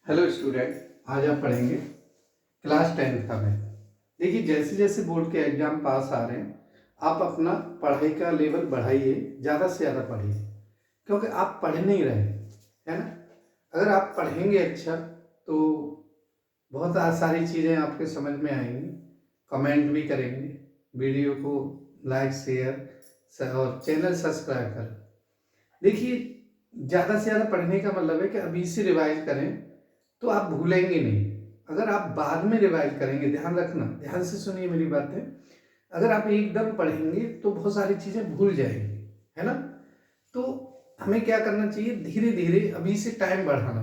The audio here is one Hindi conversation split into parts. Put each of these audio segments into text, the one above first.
हेलो स्टूडेंट, आज आप पढ़ेंगे क्लास 10th का मैथ। देखिए, जैसे जैसे बोर्ड के एग्जाम पास आ रहे हैं, आप अपना पढ़ाई का लेवल बढ़ाइए, ज़्यादा से ज़्यादा पढ़िए, क्योंकि आप पढ़ नहीं रहे, है ना। अगर आप पढ़ेंगे अच्छा तो बहुत सारी चीज़ें आपके समझ में आएंगी, कमेंट भी करेंगे, वीडियो को लाइक शेयर और चैनल सब्सक्राइब करें। देखिए, ज़्यादा से ज़्यादा पढ़ने का मतलब है कि अभी से रिवाइज करें तो आप भूलेंगे नहीं। अगर आप बाद में रिवाइज करेंगे, ध्यान रखना, ध्यान से सुनिए मेरी बातें। अगर आप एकदम पढ़ेंगे तो बहुत सारी चीज़ें भूल जाएंगे, है ना। तो हमें क्या करना चाहिए, धीरे धीरे अभी से टाइम बढ़ाना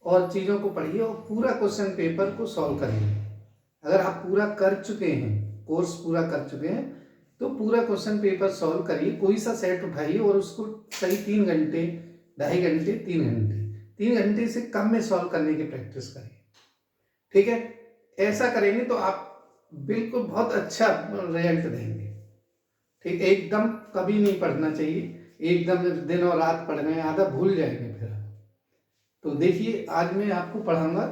और चीज़ों को पढ़िए और पूरा क्वेश्चन पेपर को सॉल्व करिए। अगर आप पूरा कर चुके हैं, कोर्स पूरा कर चुके हैं, तो पूरा क्वेश्चन पेपर सॉल्व करिए। कोई सा सेट उठाइए और उसको सही 3 घंटे, 2.5 घंटे, 3 घंटे, 3 घंटे से कम में सॉल्व करने की प्रैक्टिस करिए। ठीक है, ऐसा करेंगे तो आप बिल्कुल बहुत अच्छा रिजल्ट देंगे। ठीक, एकदम कभी नहीं पढ़ना चाहिए, एकदम दिन और रात पढ़ रहे हैं, आधा भूल जाएंगे फिर। तो देखिए, आज मैं आपको पढ़ाऊंगा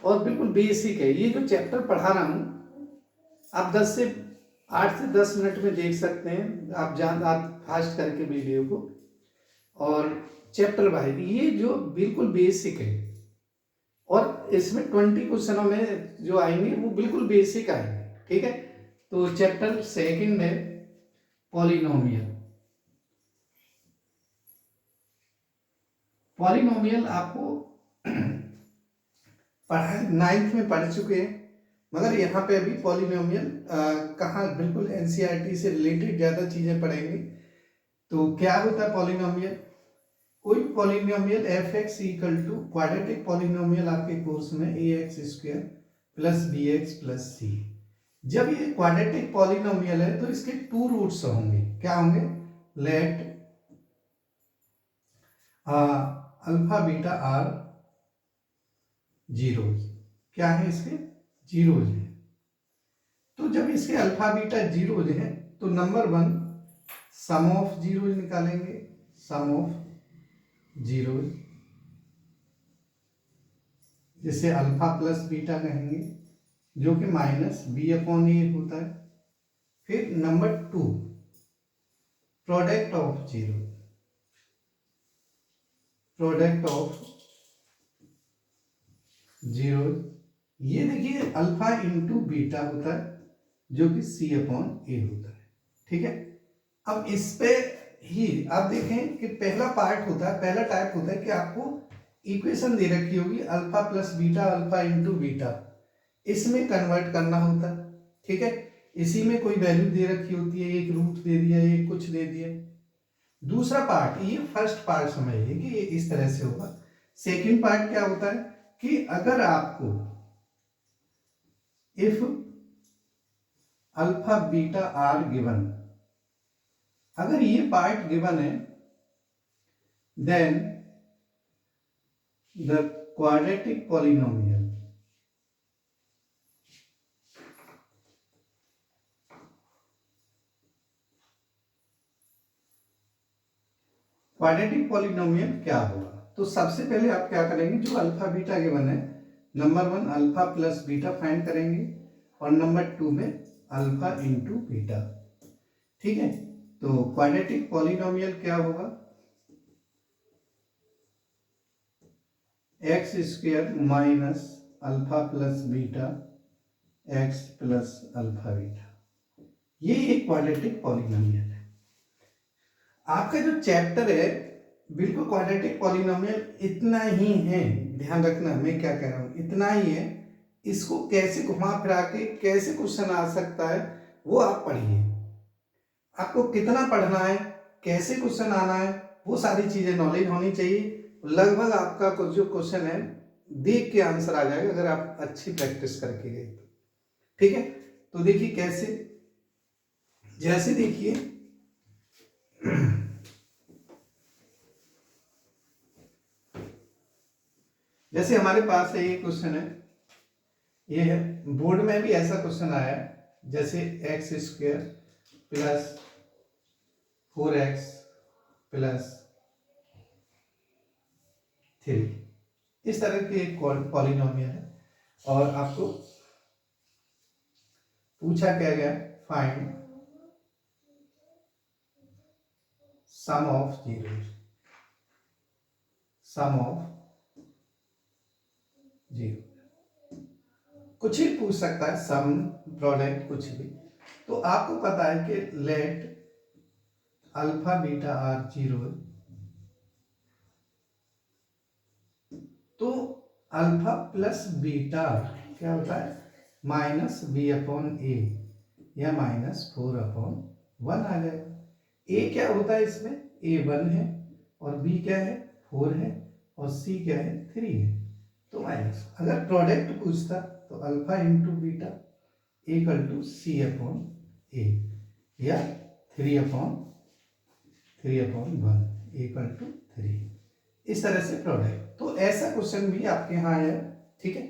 और बिल्कुल बेसिक है। ये जो चैप्टर पढ़ा रहा हूँ, आप 8 से 10 मिनट में देख सकते हैं, आप फास्ट करके वीडियो को। और चैप्टर वाइज ये जो बिल्कुल बेसिक है, और इसमें 20 क्वेश्चनों में जो आएंगे वो बिल्कुल बेसिक आएंगे। ठीक है, तो चैप्टर सेकंड है पॉलिनोमियल। पॉलिनोमियल आपको पढ़ा, 9th में पढ़ चुके हैं, मगर यहाँ पे अभी पॉलिनोमियल कहाँ, बिल्कुल एनसीईआरटी से रिलेटेड ज़्यादा चीज़ें पढ़ेंगे। तो क्या होता है पॉलिनोमियल? कोई polynomial F X equal to quadratic polynomial आपके कोर्स में A X square plus B X plus C. जब ये क्वाड्रेटिक पॉलिनोमियल है तो इसके 2 रूट्स होंगे। क्या होंगे? Let alpha beta are zeros. क्या है इसके? जीरोज है। तो जब इसके अल्फा बीटा जीरोज है तो नंबर 1 सम ऑफ जीरोज निकालेंगे, सम ऑफ जीरोज, जिसे अल्फा प्लस बीटा कहेंगे, जो कि माइनस बी अपॉन ए होता है। फिर number 2 product of zero, product of zero, ये देखिए अल्फा इंटू बीटा होता है, जो कि सी अपॉन ए होता है। ठीक है, अब इस पे ही आप देखें कि पहला पार्ट होता है, पहला टाइप होता है कि आपको इक्वेशन दे रखी होगी alpha plus beta, alpha into beta, इसमें कन्वर्ट करना होता है। ठीक है, इसी में कोई वैल्यू दे रखी होती है, एक रूट दे दिया, एक कुछ दे दिया। दूसरा पार्ट, ये फर्स्ट पार्ट समझिए कि ये इस तरह से होगा। सेकंड पार्ट क्या होता है कि अगर आपको if alpha beta are given, अगर ये पार्ट गिवन है, then the quadratic polynomial, quadratic polynomial क्या होगा? तो सबसे पहले आप क्या करेंगे, जो अल्फा बीटा गिवन है, number 1 alpha plus beta find करेंगे और नंबर 2 में अल्फा इंटू बीटा। ठीक है, तो क्वाड्रेटिक पॉलिनोमियल क्या होगा? X square minus alpha plus beta x plus alpha beta, ये एक क्वाड्रेटिक पॉलिनोमियल है। आपका जो चैप्टर है बिल्कुल क्वाड्रेटिक पॉलिनोमियल इतना ही है, ध्यान रखना मैं क्या कह रहा हूं, इतना ही है। इसको कैसे घुमा फिरा के कैसे क्वेश्चन आ सकता है वो आप पढ़िए। आपको कितना पढ़ना है, कैसे क्वेश्चन आना है, वो सारी चीजें नॉलेज होनी चाहिए। लगभग आपका कुछ जो क्वेश्चन है देख के आंसर आ जाएगा, अगर आप अच्छी प्रैक्टिस करके गए तो। ठीक है, तो देखिए कैसे, जैसे देखिए जैसे हमारे पास है ये क्वेश्चन है, ये है बोर्ड में भी ऐसा क्वेश्चन आया है, जैसे x square plus 4x plus 3, इस तरह की एक पॉलिनोमियल है और आपको पूछा क्या गया, find sum of zeros, sum of zero, कुछ भी पूछ सकता है, सम, प्रोडक्ट, कुछ भी। तो आपको पता है कि let alpha beta are zero, तो अल्फा प्लस बीटा क्या होता है, माइनस बी अपॉन ए या -4/1 आ जाएगा। ए क्या होता है इसमें, ए 1 है और बी क्या है 4 है और सी क्या है 3 है। तो माइनस, अगर प्रोडक्ट पूछता तो alpha into beta equal to C upon A या 3/1 इक्वल टू 3, इस तरह से प्रोडक्ट। तो ऐसा क्वेश्चन भी आपके यहाँ है, ठीक है।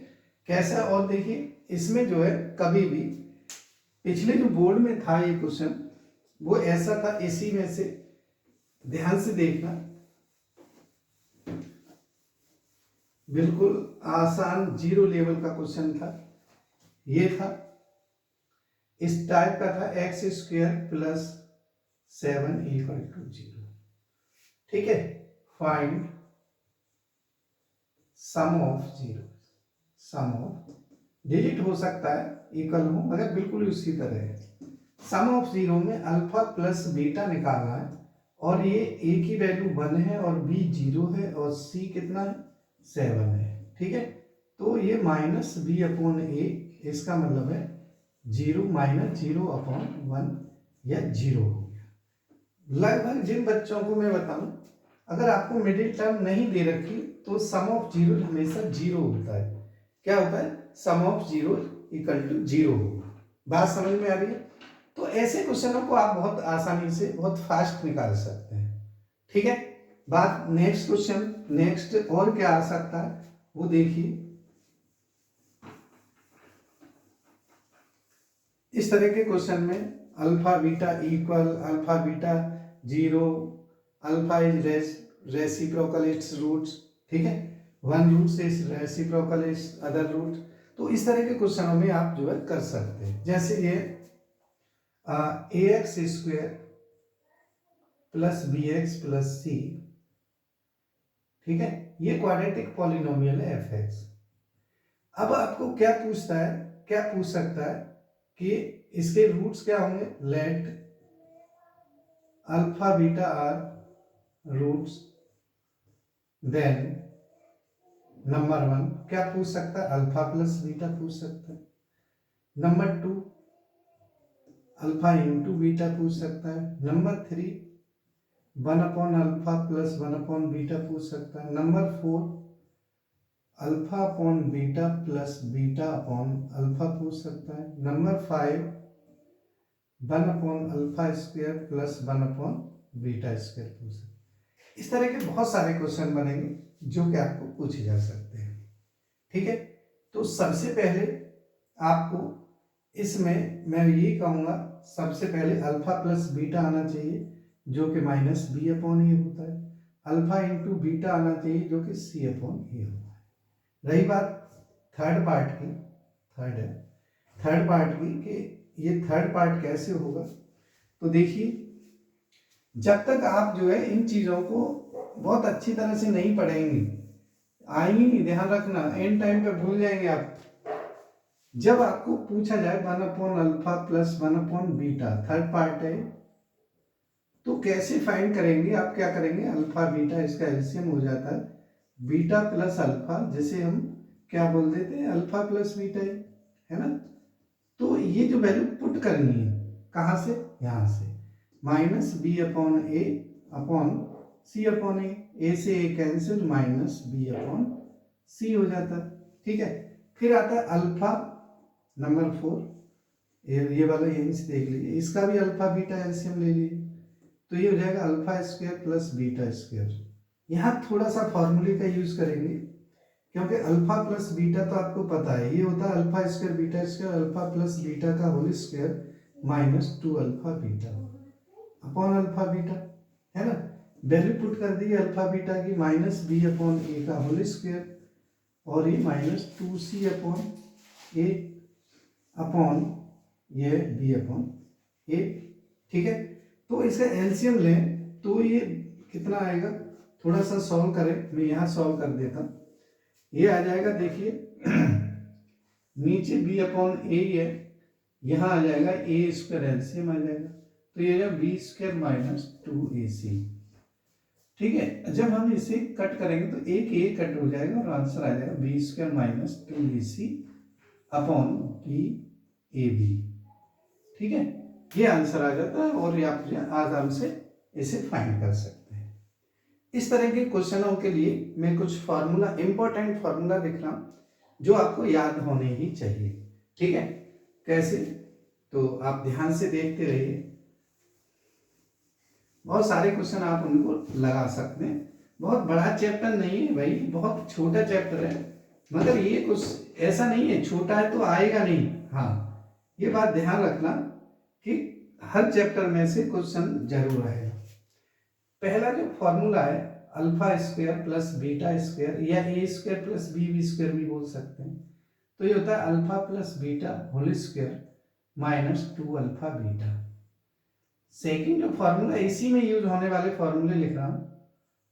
कैसा, और देखिए इसमें जो है कभी भी पिछले जो बोर्ड में था ये क्वेश्चन वो ऐसा था, इसी में से ध्यान से देखना, बिल्कुल आसान जीरो लेवल का क्वेश्चन था। ये था, इस टाइप का था, x² + 7 = 0, ठीक है। Find sum of zero, sum of, digit हो सकता है, इक्वल हो, मगर बिल्कुल उसी तरह है। सम ऑफ जीरो में अल्फा प्लस बीटा निकालना है और ये ए की वैल्यू 1 है और बी 0 है और सी कितना है 7 है, ठीक है। तो ये -b/a, इसका मतलब है 0 -0/1 या 0 हो गया। लगभग जिन बच्चों को मैं बताऊं, अगर आपको मिडिल टर्म नहीं दे रखी तो सम ऑफ जीरो हमेशा 0 होता है। क्या होता है, sum of zero equal to 0 होगा। बात समझ में आ रही है। तो ऐसे क्वेश्चनों को आप बहुत आसानी से, बहुत फास्ट निकाल सकते हैं, ठीक है। बात नेक्स्ट क्वेश्चन, नेक्स्ट और क्या आ सकता है वो देखिए। इस तरह के क्वेश्चन में alpha beta equal, alpha beta 0, alpha is reciprocal its roots, ठीक है, 1 root is reciprocal its other root. तो इस तरह के क्वेश्चनों में आप जो है कर सकते हैं। जैसे ये ax² + bx + c, ठीक है, ये क्वाड्रेटिक पॉलिनोमियल है fx। अब आपको क्या पूछता है, क्या पूछ सकता है कि इसके रूट्स क्या होंगे, let alpha beta are roots, then number 1 क्या पूछ सकता है, अल्फा प्लस बीटा पूछ सकता है। नंबर 2 अल्फा इंटू बीटा पूछ सकता है। नंबर 3 1/अल्फा + 1/बीटा पूछ सकता है। Number 4 alpha upon beta plus beta upon alpha पूछ सकता है। नंबर 5 1/अल्फा² + 1/बीटा² पूछ सकता है। इस तरह के बहुत सारे क्वेश्चन बनेंगे जो कि आपको पूछे जा सकते हैं, ठीक है। तो सबसे पहले आपको इसमें मैं ये कहूँगा, सबसे पहले अल्फा प्लस बीटा आना चाहिए जो कि -b/a होता है। अल्फा इंटू बीटा आना चाहिए जो कि c/a होता है। रही बात थर्ड पार्ट की, थर्ड पार्ट की कि ये थर्ड पार्ट कैसे होगा, तो देखिए जब तक आप जो है इन चीज़ों को बहुत अच्छी तरह से नहीं पढ़ेंगे, आएंगी नहीं, ध्यान रखना, एंड टाइम पे भूल जाएंगे आप। जब आपको पूछा जाए 1/अल्फा + 1/बीटा, थर्ड पार्ट है, तो कैसे फाइंड करेंगे आप, क्या करेंगे, अल्फा बीटा इसका एलसीएम हो जाता है बीटा प्लस अल्फा, जिसे हम क्या बोल देते हैं, अल्फा प्लस बीटा है ना। तो ये जो वैल्यू पुट करनी है कहाँ से, यहाँ से, -b/a अपॉन c/a, a से a कैंसिल, -b/c हो जाता है, ठीक है। फिर आता है अल्फा, नंबर 4, ये वाला यहीं से देख लीजिए, इसका भी अल्फा बीटा एलसीएम ले लीजिए, तो ये हो जाएगा अल्फा² + बीटा²। यहाँ थोड़ा सा फॉर्मूले का यूज करेंगे क्योंकि अल्फा प्लस बीटा तो आपको पता है, ये होता है alpha beta, alpha plus beta का whole square -2 beta upon alpha beta, है ना। वैल्यू पुट कर दी अल्फा बीटा की, -b/a का होल स्क्वायर और ये -2c अपॉन ए अपॉन ये b अपॉन ए। ठीक है, तो इसका एलसीएम लें तो ये कितना आएगा, थोड़ा सा सॉल्व करें, मैं यहाँ सॉल्व कर देता हूँ। ये आ जाएगा, देखिए नीचे b अपॉन ए है, यहाँ आ जाएगा ए स्क्वायर, एलसीएम आ जाएगा, तो ये बी स्क्वायर -2ac। ठीक है, जब हम इसे कट करेंगे तो एक ए कट हो जाएगा और आंसर आ जाएगा B square -2ac upon B A B. ठीक है, ये आंसर आ जाता है और ये आप आराम से इसे फाइंड कर सकते हैं। इस तरह के क्वेश्चनों के लिए मैं कुछ फार्मूला, इंपॉर्टेंट फार्मूला लिख रहा हूँ जो आपको याद होने ही चाहिए। ठीक है, कैसे, तो आप ध्यान से देखते रहिए। बहुत सारे क्वेश्चन आप उनको लगा सकते हैं। बहुत बड़ा चैप्टर नहीं है भाई, बहुत छोटा चैप्टर है, मगर ये कुछ ऐसा नहीं है छोटा है तो आएगा नहीं। हाँ, ये बात ध्यान रखना कि हर चैप्टर में से क्वेश्चन जरूर आएगा। पहला जो फॉर्मूला है alpha square plus beta square, या A square plus B square भी बोल सकते हैं, तो ये होता है alpha plus beta whole square -2 alpha beta. Second जो फॉर्मूला, इसी में यूज होने वाले फॉर्मूले लिख रहा हूं,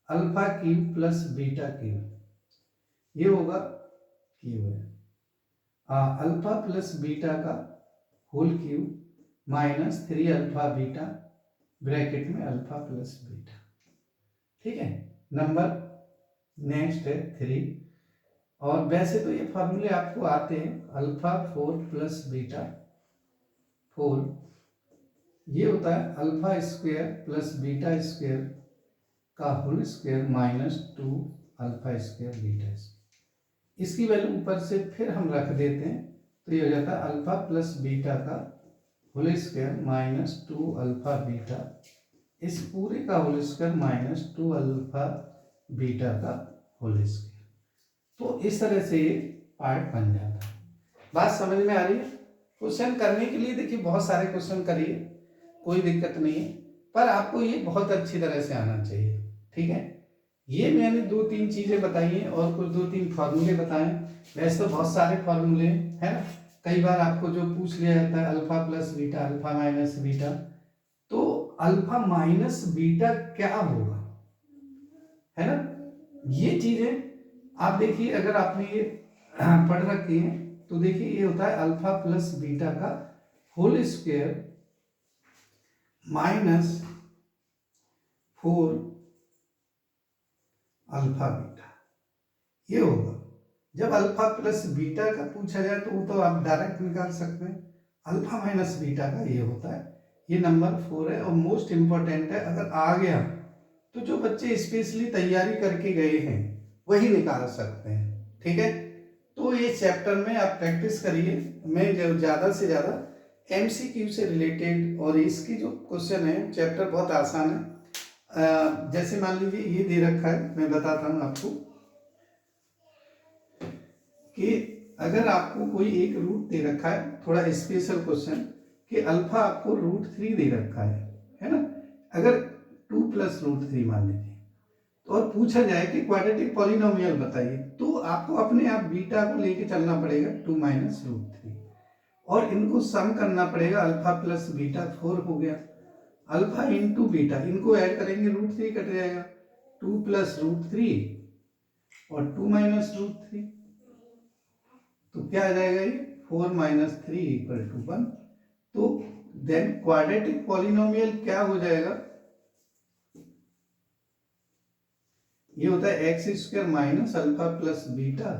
alpha cube plus beta cube, ये होगा क्यूब है अल्फा प्लस बीटा का whole cube -3 alpha beta bracket में अल्फा प्लस बीटा। ठीक है, नंबर नेक्स्ट है 3। और वैसे तो ये फॉर्मूले आपको आते हैं, अल्फा 4 प्लस बीटा 4, ये होता है alpha square plus beta square का whole square -2 alpha square beta square. इसकी वैल्यू ऊपर से फिर हम रख देते हैं, तो ये हो जाता है अल्फा प्लस बीटा का होल स्क्वायर -2 अल्फा बीटा, इस पूरे का होल स्क्वायर -2 अल्फा बीटा का होल स्क्वायर। तो इस तरह से ये पार्ट बन जाता है। बात समझ में आ रही है? क्वेश्चन करने के लिए देखिए बहुत सारे क्वेश्चन करिए, कोई दिक्कत नहीं है, पर आपको ये बहुत अच्छी तरह से आना चाहिए। ठीक है, ये मैंने 2-3 चीजें बताई हैं और कुछ 2-3 फार्मूले बताए। वैसे तो बहुत सारे फार्मूले है ना, कई बार आपको जो पूछ लिया जाता है alpha plus beta, alpha minus beta, तो अल्फा माइनस बीटा क्या होगा, है ना, ये चीजें आप देखिए। अगर आपने ये पढ़ रखी है तो देखिए, ये होता है अल्फा प्लस बीटा का होल स्क्वायर -4 अल्फा बीटा, ये होगा। जब अल्फा प्लस बीटा का पूछा जाए तो वो तो आप डायरेक्ट निकाल सकते हैं, अल्फा माइनस बीटा का ये होता है। ये नंबर 4 है और मोस्ट इंपॉर्टेंट है, अगर आ गया तो जो बच्चे स्पेशली तैयारी करके गए हैं वही निकाल सकते हैं। ठीक है, तो ये चैप्टर में आप प्रैक्टिस करिए। मैं जो ज़्यादा से ज़्यादा एमसीक्यू से रिलेटेड, और इसकी जो क्वेश्चन है चैप्टर बहुत आसान है। जैसे मान लीजिए ये दे रखा है, मैं बताता हूँ आपको कि अगर आपको कोई एक रूट दे रखा है, थोड़ा स्पेशल क्वेश्चन, कि अल्फा आपको √3 दे रखा है ना, अगर 2 + √3 मान लीजिए, और पूछा जाए कि क्वाड्रेटिक पॉलिनोमियल बताइए, तो आपको अपने आप बीटा को लेके चलना पड़ेगा 2 - √3, और इनको सम करना पड़ेगा। अल्फा प्लस बीटा 4 हो गया, अल्फा इंटू बीटा, इनको ऐड करेंगे √3 कट जाएगा, 2 + √3 और 2 - √3, तो क्या आ जाएगा ये 4 - 3 = 1। तो देन क्वाड्रेटिक पॉलिनोमियल क्या हो जाएगा, ये होता है x² minus alpha plus beta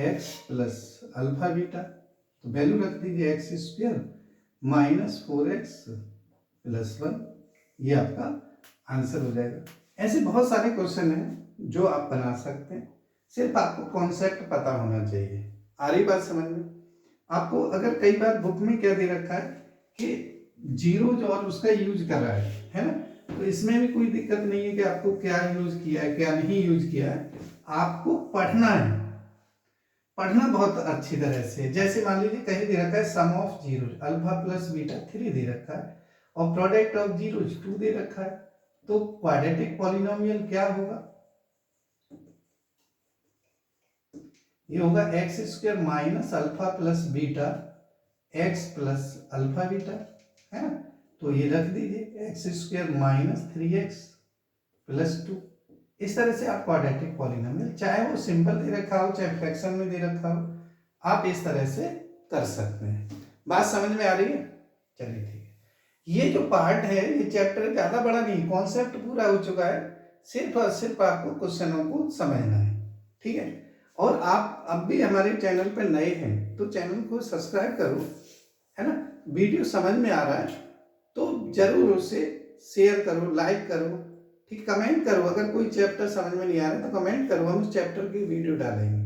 x plus alpha beta, तो वैल्यू रख दीजिए x² माइनस 4x प्लस 1, ये आपका आंसर हो जाएगा। ऐसे बहुत सारे क्वेश्चन हैं जो आप बना सकते हैं, सिर्फ आपको कॉन्सेप्ट पता होना चाहिए। आ रही बात समझ में? आपको अगर कई बार बुक में क्या दे रखा है कि जीरो और उसका यूज कर रहा है ना, तो इसमें भी कोई दिक्कत नहीं है कि आपको क्या यूज किया है क्या नहीं यूज किया है, आपको पढ़ना है, पढ़ना बहुत अच्छी तरह से। जैसे मान लीजिए कहीं दे रखा है sum of zero alpha plus beta 3 दे रखा है और प्रोडक्ट ऑफ जीरो 2 दे रखा है, तो क्वाड्रेटिक पॉलिनोमियल क्या होगा, ये होगा x square minus alpha plus beta x plus alpha beta, है ना। तो ये रख दीजिए x square minus 3x plus 2। इस तरह से आप क्वाड्रेटिक पॉलिनोमियल, चाहे वो सिंपल दे रखा हो चाहे फ्रैक्शन में दे रखा हो, आप इस तरह से कर सकते हैं। बात समझ में आ रही है? चलिए ठीक है। ये जो पार्ट है ये चैप्टर ज़्यादा बड़ा नहीं, कॉन्सेप्ट पूरा हो चुका है, सिर्फ और सिर्फ आपको क्वेश्चनों को समझना है, ठीक है। और आप अब भी हमारे चैनल पर नए हैं तो चैनल को सब्सक्राइब करो, है ना। वीडियो समझ में आ रहा है तो जरूर उसे शेयर करो, लाइक करो, ठीक, कमेंट करो। अगर कोई चैप्टर समझ में नहीं आ रहा तो कमेंट करो, हम उस चैप्टर की वीडियो डालेंगे,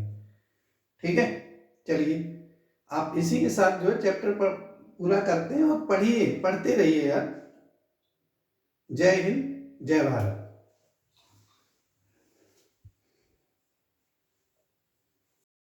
ठीक है। चलिए, आप इसी के साथ जो है चैप्टर पर पूरा करते हैं और पढ़िए, पढ़ते रहिए यार। जय हिंद, जय भारत।